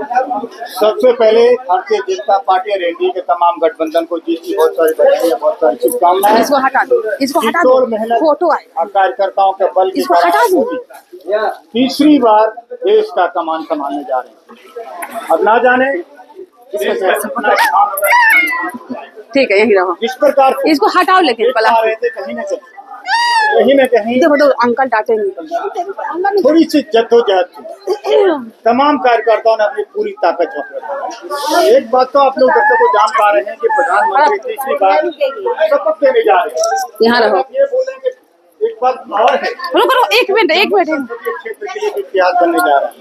सबसे पहले भारतीय जनता पार्टी और एनडीए के तमाम गठबंधन को जीत की बहुत सारी बधाई, बहुत सारी शुभकामनाएं। इसको हटा दो, इसको हटा दो, फोटो आए, और कार्यकर्ताओं के बल की इसको हटा दो। तीसरी बार देश का कमान संभालने जा रहे हैं। अब ना जाने ठीक है, यही रहो। इस प्रकार इसको हटाओ, लेकिन कहीं न कहीं देखो अंकल डांटेंगे। थोड़ी सी जद्दोजहद थी। तमाम कार्यकर्ताओं ने अपनी पूरी ताकत झोंक। एक बात तो आप लोग दर्शकों को जान पा रहे हैं कि प्रधानमंत्री तीसरी बार शपथ लेने जा रहे हैं। यहाँ रहो। ये बोलेंगे एक बात और है, रुको एक मिनट क्षेत्र के लिए इतिहास बनने जा रहा है।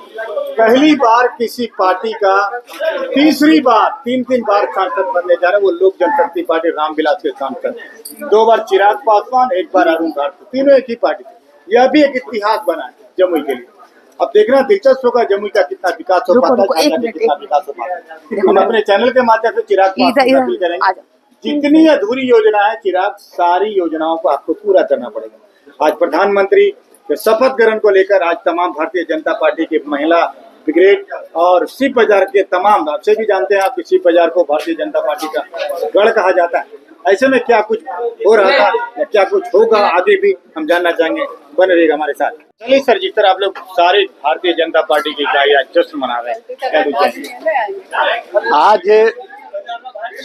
पहली बार किसी पार्टी का तीसरी बार तीन बार सांसद बनने जा रहा है, वो लोक जनशक्ति पार्टी रामविलास के सांसद। 2 बार चिराग पासवान, 1 बार अरुण भारती, तीनों एक ही पार्टी। यह भी एक इतिहास बना है जमुई के लिए। अब देखना दिलचस्प होगा जमुई का कितना विकास हो पाता है, कितना विकास हो पाता है। हम अपने चैनल के माध्यम से चिराग पासवान अपील करेंगे, जितनी अधूरी योजना है चिराग, सारी योजनाओं को आपको पूरा करना पड़ेगा। आज प्रधानमंत्री के शपथ ग्रहण को लेकर आज तमाम भारतीय जनता पार्टी के महिला ब्रिगेड और सी बाजार के तमाम, आपसे भी जानते हैं आप कि सी बाजार को भारतीय जनता पार्टी का गढ़ कहा जाता है। ऐसे में क्या कुछ हो रहा था या क्या कुछ होगा आगे भी हम जानना चाहेंगे, बने रहेगा हमारे साथ। चलिए सर, जिस तरह आप लोग सारे भारतीय जनता पार्टी की आज जश्न मना रहे हैं, आज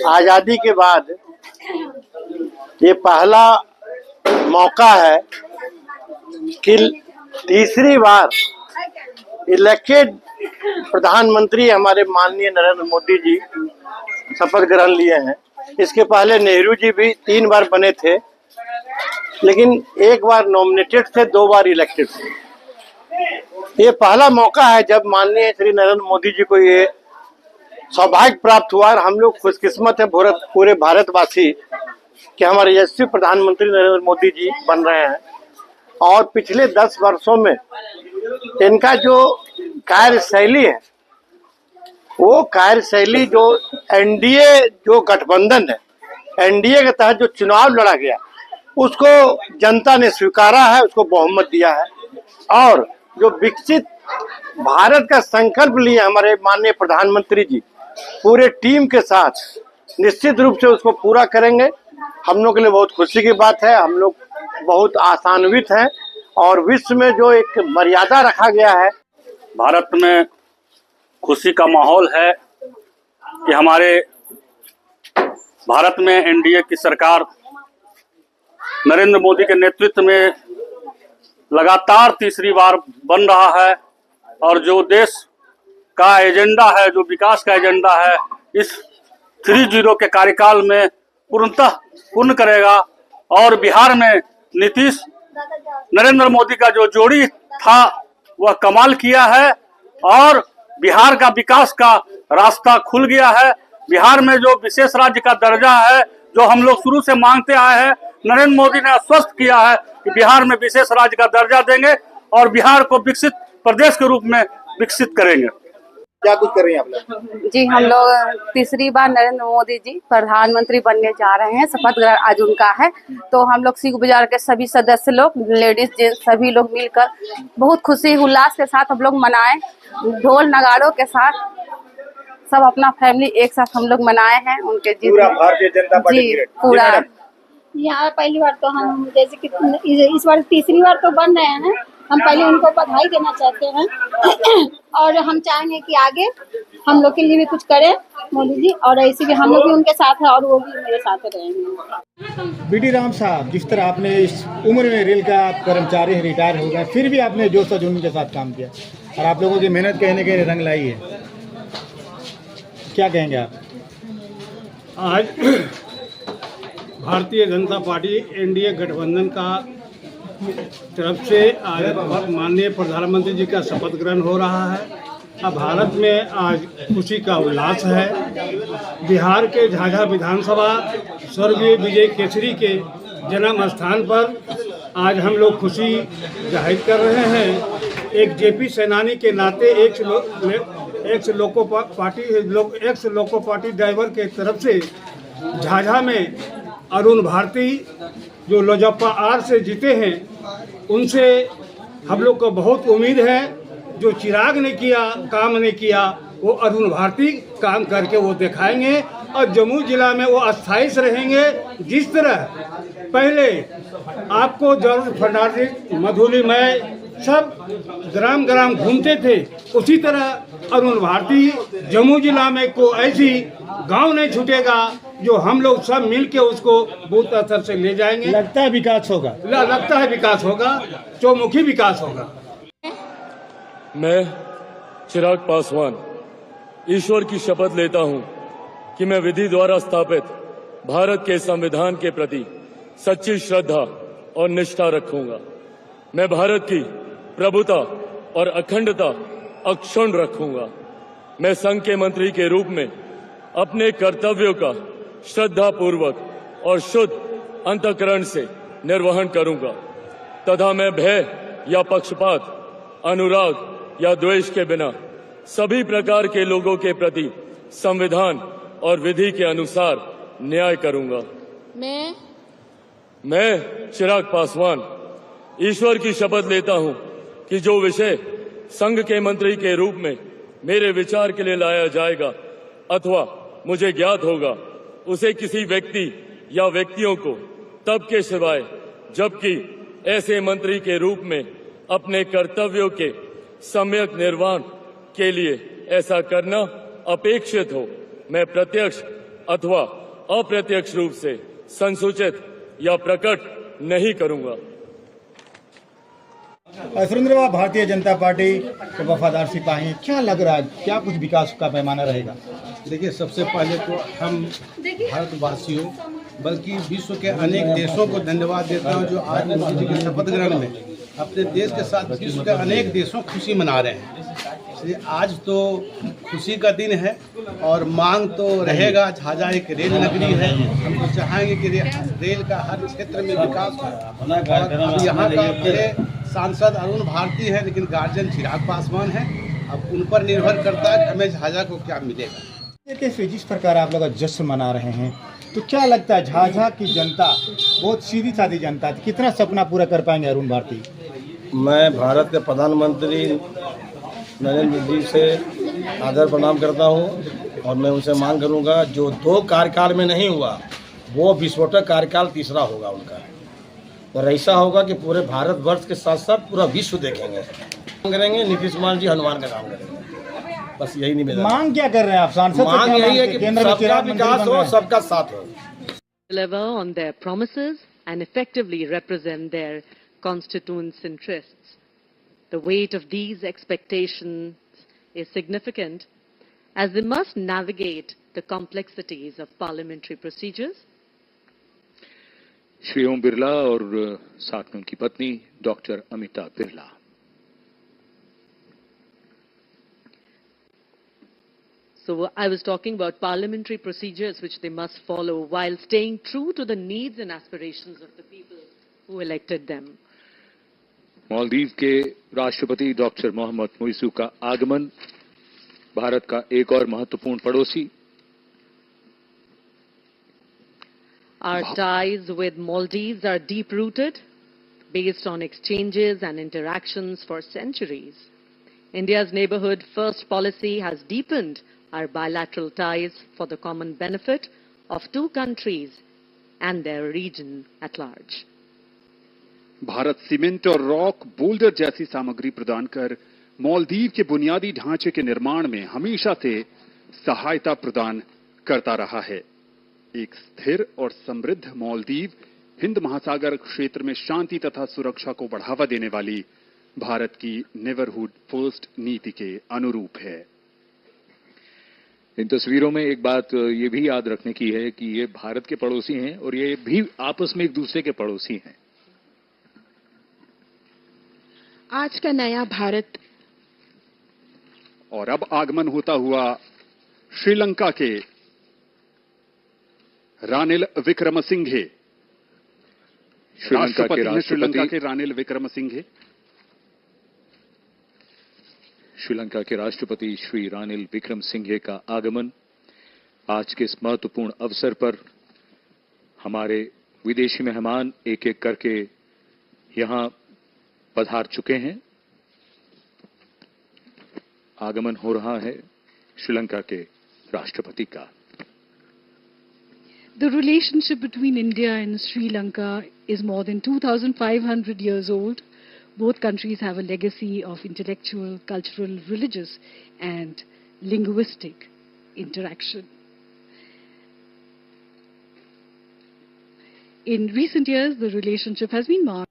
आजादी के बाद ये पहला मौका है कि तीसरी बार इलेक्टेड प्रधानमंत्री हमारे माननीय नरेंद्र मोदी जी शपथ ग्रहण लिए हैं। इसके पहले नेहरू जी भी 3 बार बने थे, लेकिन 1 बार नॉमिनेटेड थे, 2 बार इलेक्टेड थे। ये पहला मौका है जब माननीय श्री नरेंद्र मोदी जी को ये सौभाग्य प्राप्त हुआ। हम लोग खुशकिस्मत है पूरे भारतवासी कि हमारे यशस्वी प्रधानमंत्री नरेंद्र मोदी जी बन रहे हैं। और पिछले 10 वर्षों में इनका जो कार्यशैली है, वो कार्यशैली जो एनडीए जो गठबंधन है, एनडीए के तहत जो चुनाव लड़ा गया, उसको जनता ने स्वीकारा है, उसको बहुमत दिया है। और जो विकसित भारत का संकल्प लिए हमारे माननीय प्रधानमंत्री जी पूरे टीम के साथ, निश्चित रूप से उसको पूरा करेंगे। हम लोग के लिए बहुत खुशी की बात है, हम लोग बहुत आशान्वित हैं। और विश्व में जो एक मर्यादा रखा गया है, भारत में खुशी का माहौल है कि हमारे भारत में एनडीए की सरकार नरेंद्र मोदी के नेतृत्व में लगातार तीसरी बार बन रहा है। और जो देश का एजेंडा है, जो विकास का एजेंडा है, इस 3-0 के कार्यकाल में पूर्णतः पूर्ण करेगा। और बिहार में नीतीश नरेंद्र मोदी का जो जोड़ी था वह कमाल किया है और बिहार का विकास का रास्ता खुल गया है। बिहार में जो विशेष राज्य का दर्जा है, जो हम लोग शुरू से मांगते आए हैं, नरेंद्र मोदी ने आश्वस्त किया है कि बिहार में विशेष राज्य का दर्जा देंगे और बिहार को विकसित प्रदेश के रूप में विकसित करेंगे। क्या कुछ कर रही हैं आप लोग? जी, हम लोग तीसरी बार नरेंद्र मोदी जी प्रधानमंत्री बनने जा रहे हैं। शपथ ग्रहण आज उनका है, तो हम लोग सिख बाजार के सभी सदस्य लोग, लेडीज जेंट्स सभी लोग मिलकर बहुत खुशी उल्लास के साथ हम लोग मनाएं, ढोल नगाड़ों के साथ सब अपना फैमिली एक साथ हम लोग मनाए हैं उनके जी। पूरा भारतीय जनता पार्टी जी पूरा। यहाँ पहली बार तो हम जैसे कि इस बार तीसरी बार तो बन रहे हैं, हम पहले उनको बधाई देना चाहते हैं और हम चाहेंगे कि आगे हम लोग के लिए भी कुछ करें मोदी जी, और ऐसे भी हम लोग भी उनके साथ हैं और वो भी मेरे साथ रहेंगे। बीडी राम साहब, जिस तरह आपने इस उम्र में रेल का कर्मचारी रिटायर हो गए, फिर भी आपने जोश और जुनून के साथ काम किया और आप लोगों की मेहनत कहीं न कहीं रंग लाई है, क्या कहेंगे आप? आज भारतीय जनता पार्टी एनडीए गठबंधन का तरफ से आज माननीय प्रधानमंत्री जी का शपथ ग्रहण हो रहा है। अब भारत में आज खुशी का उल्लास है। बिहार के झाझा विधानसभा स्वर्गीय विजय केसरी के जन्म स्थान पर आज हम लोग खुशी जाहिर कर रहे हैं। एक जेपी सेनानी के नाते एक्स लोको पार्टी ड्राइवर के तरफ से झाझा में अरुण भारती जो लोजप्पा आर से जीते हैं, उनसे हम लोग को बहुत उम्मीद है। जो चिराग ने किया, काम ने किया, वो अरुण भारती काम करके वो दिखाएंगे और जम्मू जिला में वो अस्थायी से रहेंगे। जिस तरह पहले आपको जॉर्ज फर्नांडिस मधुलिमय सब ग्राम ग्राम घूमते थे, उसी तरह अरुण भारती जम्मू जिला में को ऐसी गांव नहीं छूटेगा जो हम लोग सब मिलके उसको बूथ स्तर से ले जाएंगे। लगता है विकास होगा। लगता है विकास होगा, चौमुखी विकास होगा। मैं चिराग पासवान ईश्वर की शपथ लेता हूं कि मैं विधि द्वारा स्थापित भारत के संविधान के प्रति सच्ची श्रद्धा और निष्ठा रखूंगा। मैं भारत की प्रभुता और अखंडता अक्षुण्ण रखूंगा। मैं संघ के मंत्री के रूप में अपने कर्तव्यों का श्रद्धा पूर्वक और शुद्ध अंतःकरण से निर्वहन करूंगा तथा मैं भय या पक्षपात, अनुराग या द्वेष के बिना सभी प्रकार के लोगों के प्रति संविधान और विधि के अनुसार न्याय करूंगा। मैं चिराग पासवान ईश्वर की शपथ लेता हूं कि जो विषय संघ के मंत्री के रूप में मेरे विचार के लिए लाया जाएगा अथवा मुझे ज्ञात होगा, उसे किसी व्यक्ति या व्यक्तियों को तब के सिवाय जबकि ऐसे मंत्री के रूप में अपने कर्तव्यों के सम्यक निर्वहन के लिए ऐसा करना अपेक्षित हो, मैं प्रत्यक्ष अथवा अप्रत्यक्ष रूप से संसूचित या प्रकट नहीं करूंगा। सुरेंद्र बाबू, भारतीय जनता पार्टी के वफादार सिपाही, क्या लग रहा है, क्या कुछ विकास का पैमाना रहेगा? देखिए, सबसे पहले तो हम भारतवासियों बल्कि विश्व के अनेक देशों को धन्यवाद देता हूं जो आज मोदी जी के शपथ ग्रहण में अपने देश के साथ विश्व के अनेक देशों खुशी मना रहे हैं। इसलिए आज तो खुशी का दिन है और मांग तो रहेगा। झाझा एक रेल नगरी है, हम तो चाहेंगे कि रेल का हर क्षेत्र में विकास हो। अब यहाँ का मेरे सांसद अरुण भारती है, लेकिन गार्जियन चिराग पासवान है। अब उन पर निर्भर करता है हमें झाझा को क्या मिलेगा। देखिए, जिस प्रकार आप लोग जश्न मना रहे हैं, तो क्या लगता है झाझा की जनता बहुत सीधी सादी जनता थी, कितना सपना पूरा कर पाएंगे अरुण भारती? मैं भारत के प्रधानमंत्री नरेंद्र मोदी से आदर प्रणाम करता हूं और मैं उनसे मांग करूंगा जो 2 कार्यकाल में नहीं हुआ वो विस्फोटक कार्यकाल तीसरा होगा उनका, और ऐसा होगा कि पूरे भारतवर्ष के साथ साथ पूरा विश्व देखेंगे। करेंगे नीतीश कुमार जी हनुमान का काम करेंगे, बस यही निवेदन। मांग क्या कर रहे हैं आप सांसद? मांग यही है कि सबका विकास हो, सबका साथ हो। Deliver on their promises and effectively represent their constituents' interests. The weight of these expectations is significant as they must navigate the complexities of parliamentary procedures. Shri Om Birla और साथ में उनकी पत्नी doctor Amita Birla. So I was talking about parliamentary procedures which they must follow while staying true to the needs and aspirations of the people who elected them. Maldives के राष्ट्रपति doctor Mohammad Muizzu का आगमन, भारत का एक और महत्वपूर्ण पड़ोसी। Our ties with Maldives are deep-rooted, based on exchanges and interactions for centuries. India's Neighbourhood First policy has deepened our bilateral ties for the common benefit of 2 countries and their region at large. Bharat cement और rock boulder जैसी सामग्री प्रदान कर मालदीव के बुनियादी ढांचे के निर्माण में हमेशा से सहायता प्रदान करता रहा है। एक स्थिर और समृद्ध मालदीव हिंद महासागर क्षेत्र में शांति तथा सुरक्षा को बढ़ावा देने वाली भारत की नेबरहुड फर्स्ट नीति के अनुरूप है। इन तस्वीरों में एक बात ये भी याद रखने की है कि ये भारत के पड़ोसी हैं और ये भी आपस में एक दूसरे के पड़ोसी हैं। आज का नया भारत। और अब आगमन होता हुआ श्रीलंका के रानिल विक्रमसिंघे, श्रीलंका के रानिल विक्रमसिंघे। श्रीलंका के राष्ट्रपति श्री रानिल विक्रमसिंघे का आगमन आज के इस महत्वपूर्ण अवसर पर हमारे विदेशी मेहमान एक एक करके यहां पधार चुके हैं। आगमन हो रहा है श्रीलंका के राष्ट्रपति का। The relationship between India and Sri Lanka is more than 2,500 years old. Both countries have a legacy of intellectual, cultural, religious, and linguistic interaction. In recent years, the relationship has been marked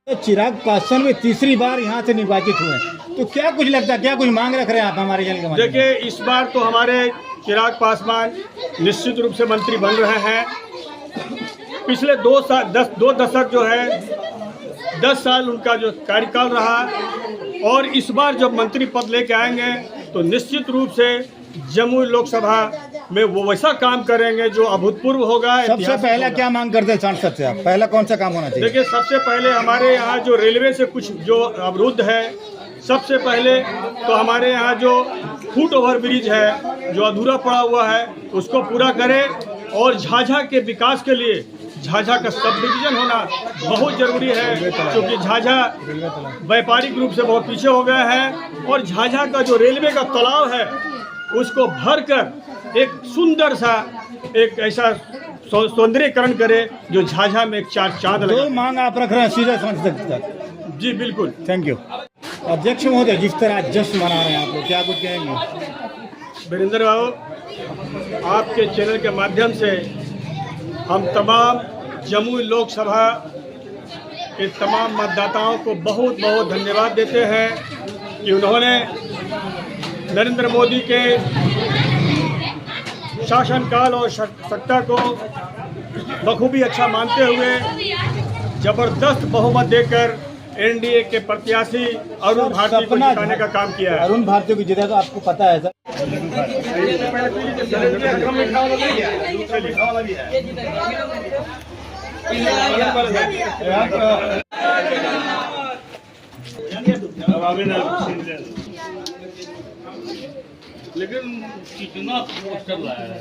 Chirag Paswan में तीसरी बार यहाँ से निर्वाचित हुए हैं, तो क्या कुछ लगता है, क्या कुछ मांग रख रहे हैं आप हमारे जन के माध्यम से? देखिए, इस बार तो हमारे चिराग पासवान निश्चित रूप से मंत्री बन रहे हैं। पिछले 2 दशक जो है 10 साल उनका जो कार्यकाल रहा, और इस बार जब मंत्री पद लेके आएंगे तो निश्चित रूप से जमुई लोकसभा में वो वैसा काम करेंगे जो अभूतपूर्व होगा। सबसे पहला क्या मांग करते हैं सांसद से आप? पहला कौन सा काम होना चाहिए? देखिए, सबसे पहले हमारे यहाँ जो रेलवे से कुछ जो अवरुद्ध है, सबसे पहले तो हमारे यहाँ जो फुट ओवर ब्रिज है जो अधूरा पड़ा हुआ है उसको पूरा करें, और झाझा के विकास के लिए झाझा का सब डिवीजन होना बहुत जरूरी है, क्योंकि झाझा व्यापारिक रूप से बहुत पीछे हो गया है, और झाझा का जो रेलवे का तालाब है उसको भरकर एक सुंदर सा एक ऐसा सौंदर्यीकरण करे जो झाझा में एक चार चांद लगे। दो मांग आप रख रहे हैं सीधे सांसद तक? जी बिल्कुल। Thank you. अध्यक्ष महोदय, जिस तरह जश्न मना रहे हैं आप लोग, क्या कुछ कहेंगे? वीरेंद्र बाबू, आपके चैनल के माध्यम से हम तमाम जमुई लोकसभा के तमाम मतदाताओं को बहुत बहुत धन्यवाद देते हैं कि उन्होंने नरेंद्र मोदी के शासनकाल और सत्ता को बखूबी अच्छा मानते हुए जबरदस्त बहुमत देकर एनडीए के प्रत्याशी अरुण भारती को जिताने का काम किया है। अरुण भारती को जिताया तो आपको पता है सर? लेकिन कितना पोस्टर लाया है।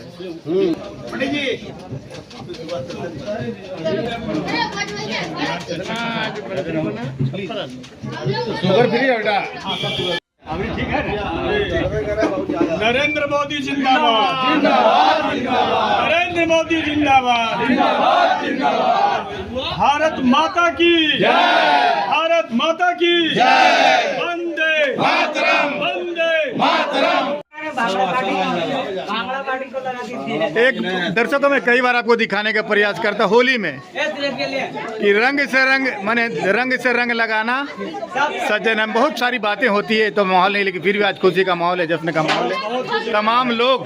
शुगर फ्री है अभी ठीक है। नरेंद्र मोदी जिंदाबाद, नरेंद्र मोदी जिंदाबाद, भारत माता की जय, भारत माता की जय, वंदे मातरम, वंदे मातरम। एक दर्शकों में कई बार आपको दिखाने का प्रयास करता होली में कि रंग से रंग लगाना सज्जन, बहुत सारी बातें होती है तो माहौल नहीं, लेकिन फिर भी आज खुशी का माहौल है, जश्न का माहौल है। तमाम लोग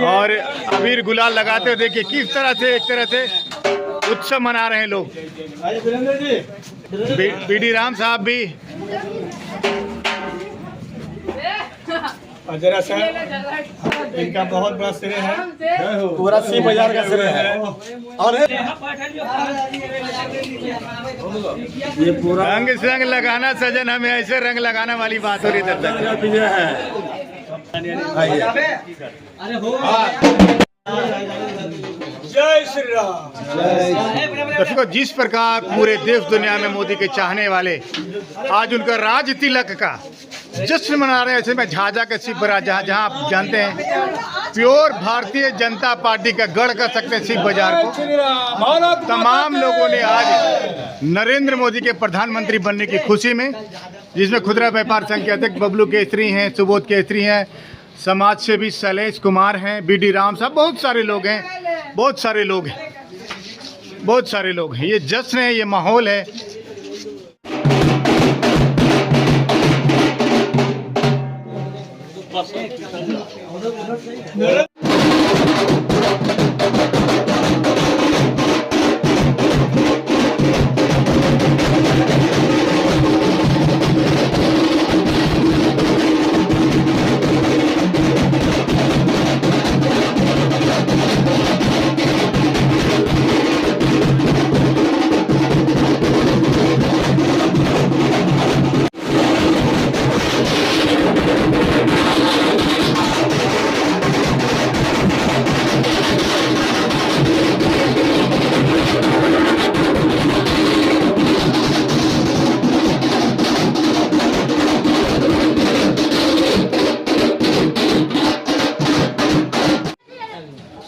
और अबीर गुलाल लगाते हो, देखिए किस तरह से एक तरह से उत्सव मना रहे हैं लोग। बीडी राम साहब भी और जरा सा इनका बहुत बड़ा श्रेय है, पूरा सी बाजार का श्रेय है, और ये पूरा रंग से रंग लगाना सजन, हमें ऐसे रंग लगाना वाली बात हो रही है। जय श्री राम। दर्शकों, जिस प्रकार पूरे देश दुनिया में मोदी के चाहने वाले आज उनका राज तिलक का जश्न मना रहे हैं, ऐसे में झाझा के शिव बाजार, जहाँ आप जानते हैं प्योर भारतीय जनता पार्टी का गढ़ कर सकते हैं शिव बाजार को। तमाम लोगों ने आज नरेंद्र मोदी के प्रधानमंत्री बनने की खुशी में, जिसमें खुदरा व्यापार संघ के अध्यक्ष बबलू केसरी हैं, सुबोध केसरी हैं, समाज सेवी शैलेश कुमार हैं, बीडी राम साहब, बहुत सारे लोग हैं, बहुत सारे लोग हैं। बहुत सारे लोग हैं, ये जश्न है, ये माहौल है।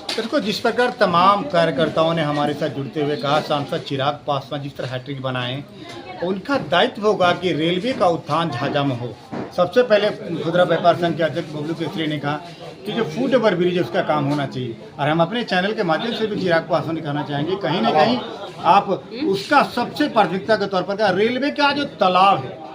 देखो, जिस प्रकार तमाम कार्यकर्ताओं ने हमारे साथ जुड़ते हुए कहा, सांसद चिराग पासवान जिस तरह हैट्रिक बनाए, उनका दायित्व होगा कि रेलवे का उत्थान झाझा में हो। सबसे पहले खुदरा व्यापार संघ के अध्यक्ष बबलू केसरी ने कहा कि जो फुट ओवर ब्रिज है उसका काम होना चाहिए, और हम अपने चैनल के माध्यम से भी चिराग पासवान ने कहना चाहेंगे, कहीं ना कहीं आप उसका सबसे प्राथमिकता के तौर पर रेलवे का जो तालाब है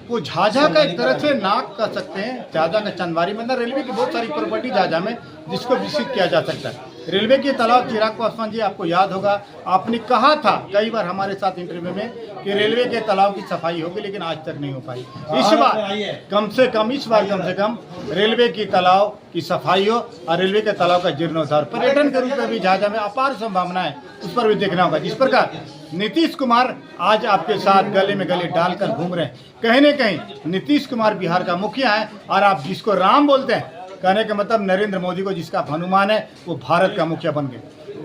वो झाझा का एक तरह से नाक कह सकते हैं। झाझा का चंदवारी में रेलवे की बहुत सारी प्रॉपर्टी झाझा में जिसको विकसित किया जा सकता है। रेलवे के तालाब, चिराग पासवान जी आपको याद होगा, आपने कहा था कई बार हमारे साथ इंटरव्यू में कि रेलवे के तालाब की सफाई होगी, लेकिन आज तक नहीं हो पाई। इस बार कम से कम रेलवे की तालाब की सफाई हो और रेलवे के तालाब का जीर्णोद्धार। पर्यटन के रूप में भी झाझा में अपार संभावनाएं, उस पर भी देखना होगा। जिस प्रकार नीतीश कुमार आज आपके साथ गले में गले डालकर घूम रहे हैं, कहीं न कहीं नीतीश कुमार बिहार का मुखिया है, और आप जिसको राम बोलते हैं, कहने का मतलब नरेंद्र मोदी को जिसका हनुमान है, वो भारत का मुखिया बन गए।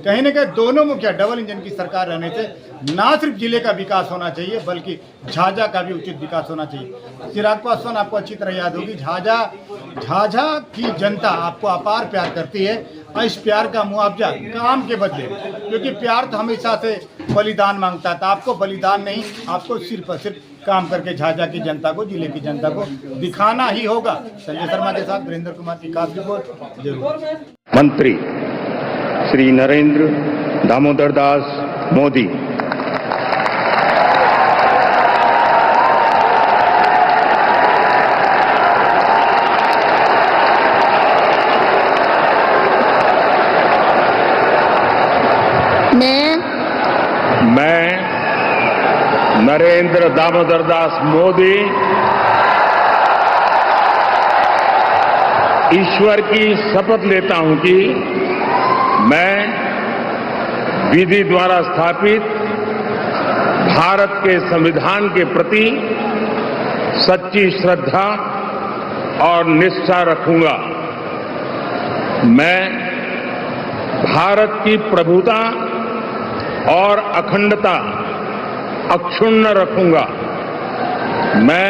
कहीं न कहीं दोनों मुखिया, डबल इंजन की सरकार रहने से ना सिर्फ जिले का विकास होना चाहिए बल्कि झाझा का भी उचित विकास होना चाहिए। चिराग पासवान, आपको अच्छी तरह याद होगी, झाझा की जनता आपको अपार प्यार करती है, और इस प्यार का मुआवजा काम के बदले, क्योंकि प्यार तो हमेशा से बलिदान मांगता था। आपको बलिदान नहीं, आपको सिर्फ और सिर्फ काम करके झाझा की जनता को, जिले की जनता को दिखाना ही होगा। संजय शर्मा के साथ वीरेंद्र कुमार की खास रिपोर्ट जरूर। मंत्री श्री नरेंद्र दामोदर दास मोदी मैं नरेंद्र दामोदर दास मोदी ईश्वर की शपथ लेता हूं कि मैं विधि द्वारा स्थापित भारत के संविधान के प्रति सच्ची श्रद्धा और निष्ठा रखूंगा। मैं भारत की प्रभुता और अखंडता अक्षुण्ण रखूंगा। मैं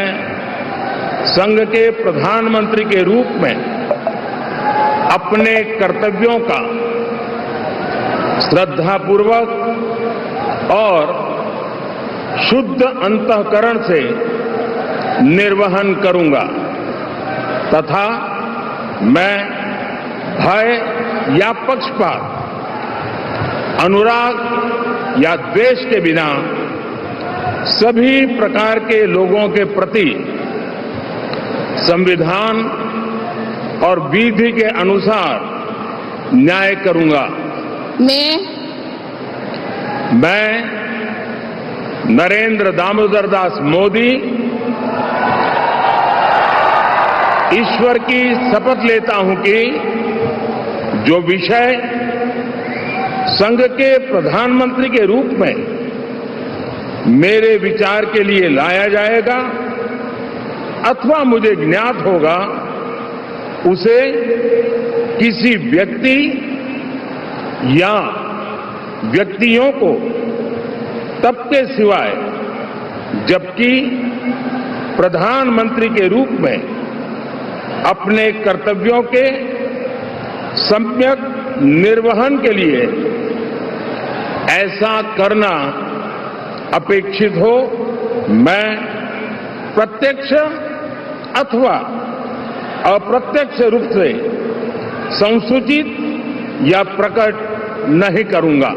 संघ के प्रधानमंत्री के रूप में अपने कर्तव्यों का श्रद्धापूर्वक और शुद्ध अंतःकरण से निर्वहन करूंगा तथा मैं भय या पक्षपात, अनुराग या द्वेष के बिना सभी प्रकार के लोगों के प्रति संविधान और विधि के अनुसार न्याय करूंगा। मैं नरेंद्र दामोदर दास मोदी ईश्वर की शपथ लेता हूं कि जो विषय संघ के प्रधानमंत्री के रूप में मेरे विचार के लिए लाया जाएगा अथवा मुझे ज्ञात होगा, उसे किसी व्यक्ति या व्यक्तियों को तब के सिवाय जबकि प्रधानमंत्री के रूप में अपने कर्तव्यों के सम्यक निर्वहन के लिए ऐसा करना अपेक्षित हो, मैं प्रत्यक्ष अथवा अप्रत्यक्ष रूप से संसूचित या प्रकट नहीं करूंगा।